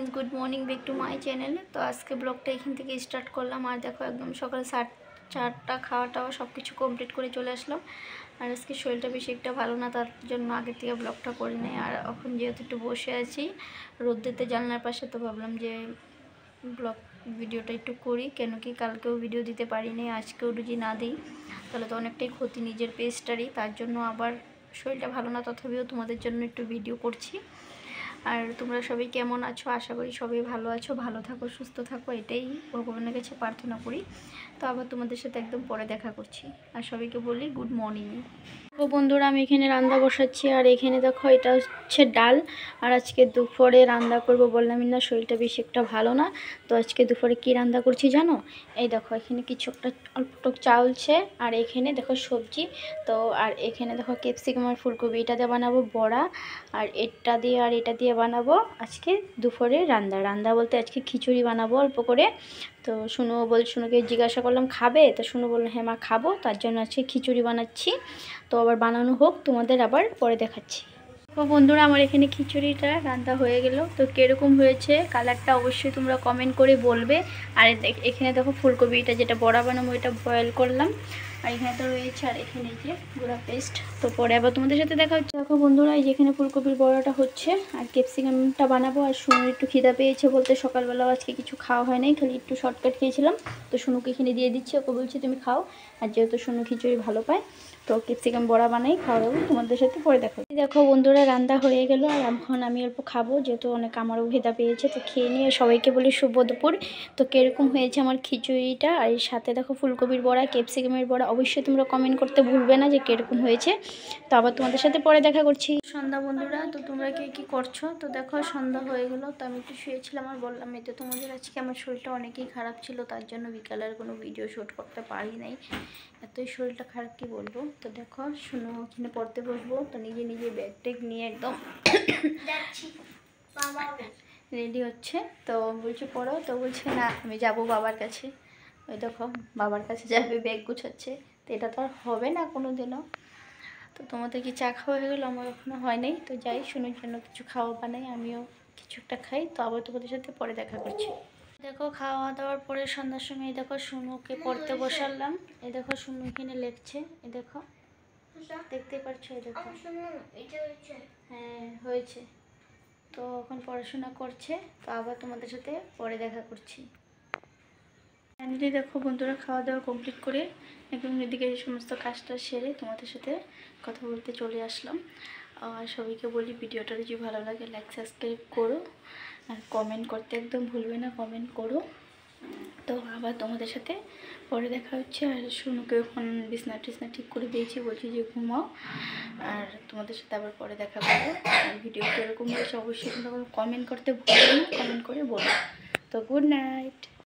Friends good morning back to my channel. तो आज के ब्लॉगटा एखान থেকে स्टार्ट করলাম। আর দেখো একদম সকাল 4টা খাওয়া টাওয়া সব কিছু কমপ্লিট করে চলে আসলাম। আর আজকে শরীরটা বেশি একটা ভালো না, তার জন্য আগে থেকে ব্লগটা করে নেই। আর এখন যেহেতু একটু বসে আছি রোদ্রেতে জানলার পাশে, তো ভাবলাম যে ব্লগ ভিডিওটা একটু করি, কেন কি কালকেও ভিডিও দিতে পারিনি, আজকেও যদি না দিই তাহলে তো অনেকটাই ক্ষতি নিজের পেজটারই। তার জন্য আবার শরীরটা ভালো না, তথাপিও তোমাদের জন্য একটু ভিডিও করছি। আর তোমরা সবাই কেমন আছো? আশা করি সবাই ভালো আছো, ভালো থাকো, সুস্থ থাকো, এটাই ভগবানের কাছে প্রার্থনা করি। তো আবার তোমাদের সাথে একদম পরে দেখা করছি। আর সবাইকে বলি গুড মর্নিং। তো বন্ধুরা আমি এখানে রান্না বসাচ্ছি। আর এখানে দেখো এটা হচ্ছে ডাল। আর আজকে দুপুরে রান্না করব, বললামই না শরীরটা বেশি একটা ভালো না। তো আজকে দুপুরে কি রান্না করছি জানো? এই দেখো এখানে কিছু একটা অল্পটুক চাউলছে, আর এখানে দেখো সবজি। তো আর এখানে দেখো ক্যাপসিকাম আর ফুলকপি, এটা দিয়ে বানাবো বড়া। আর এটা দিয়ে আর এটা দিয়ে বানাবো আজকে দুপুরে রান্না বলতে আজকে খিচুড়ি বানাবো অল্প করে। তো শুনুকে জিজ্ঞাসা করলাম খাবে, তো শুনু বললো হ্যাঁ মা খাবো, তার জন্য আজকে খিচুড়ি বানাচ্ছি। তো আবার বানানো হোক, তোমাদের আবার পরে দেখাচ্ছি। তো বন্ধুরা আমার এখানে খিচুড়িটা রান্না হয়ে গেল। তো কীরকম হয়েছে কালারটা অবশ্যই তোমরা কমেন্ট করে বলবে। আর এখানে দেখো ফুলকপিটা যেটা বড়া বানাবো এটা বয়েল করলাম। আর এখানে তো রয়েছে, আর এখানে যে গুঁড়া পেস্ট। তো পরে আবার তোমাদের সাথে দেখা হচ্ছে। দেখো বন্ধুরা এই যেখানে ফুলকপির বড়াটা হচ্ছে, আর ক্যাপসিকামটা বানাবো। আর শুনুর একটু খিদা পেয়েছে বলতে সকালবেলাও আজকে কিছু খাওয়া হয় নাই, খালি একটু শর্টকাট খেয়েছিলাম। তো শুনুকে এখানে দিয়ে দিচ্ছি, ওকে বলছি তুমি খাও। আর যেহেতু শুনু খিচুড়ি ভালো পায়, তো ক্যাপসিকাম বড়া বানাই খাওয়া দাবো, তোমাদের সাথে পরে দেখো। দেখো বন্ধুরা রান্না হয়ে গেল। আর এখন আমি অল্প খাবো, যেহেতু অনেক আমারও খিদা পেয়েছে। তো খেয়ে নিয়ে সবাইকে বলি শুভ দুপুর। তো কীরকম হয়েছে আমার খিচুড়িটা, আর এর সাথে দেখো ফুলকপির বড়া, ক্যাপসিকামের বড়া, অবশ্যই তোমরা কমেন্ট করতে ভুলবে না যে কীরকম হয়েছে। তো আবার তোমাদের সাথে পরে দেখা করছি। সন্ধ্যা বন্ধুরা, তো তোমরা কে কী করছো? তো দেখো সন্ধ্যা হয়ে গেল। তো আমি একটু শুয়েছিলাম, আর বললাম এতে তোমাদের আজকে আমার শরীরটা অনেকই খারাপ ছিল, তার জন্য বিকালের কোনো ভিডিও শ্যুট করতে পারি নাই, এতই শরীরটা খারাপ কি বলবো। তো দেখো শুনো ওখানে পড়তে বসবো, তো নিজে নিজে ব্যাগ ট্যাগ নিয়ে একদম রেডি হচ্ছে। তো বলছে পড়ো, তো বলছে না আমি যাব বাবার কাছে। ওই দেখো বাবার কাছে যাবে, ব্যাগ গুছাচ্ছে। তো এটা তো আর হবে না কোনো দিনও। তো তোমাদের কি চা খাওয়া হয়ে গেলো? আমার এখনো হয় নাই। তো যাই শুনুর জন্য কিছু খাওয়া বানাই, আমিও কিছু একটা খাই। তো আবার তোমাদের সাথে পরে দেখা করছি। দেখো খাওয়া দাওয়ার পরে সন্ধ্যার সময় এই দেখো শুনুকে পড়তে বসালাম। এই দেখো শুনু এখানে লেখছে, এই দেখো দেখতে পাচ্ছ, এই দেখো হ্যাঁ হয়েছে। তো এখন পড়াশোনা করছে। তো আবার তোমাদের সাথে পরে দেখা করছি। ফাইনালি দেখো বন্ধুরা খাওয়া দাওয়া কমপ্লিট করে একদম এদিকে সমস্ত কাজটা সেরে তোমাদের সাথে কথা বলতে চলে আসলাম। আর সবাইকে বলি ভিডিওটা যদি ভালো লাগে লাইক সাবস্ক্রাইব করো, আর কমেন্ট করতে একদম ভুলবে না, কমেন্ট করো। তো আবার তোমাদের সাথে পরে দেখা হচ্ছে। আর শুনুকে এখন বিছনা টিছনা ঠিক করে দিয়েছি, বলছি যে ঘুমাও। আর তোমাদের সাথে আবার পরে দেখা করবো। আর ভিডিও কীরকম হয়েছে অবশ্যই তোমরা কমেন্ট করতে ভুলবে না, কমেন্ট করে বলো। তো গুড নাইট।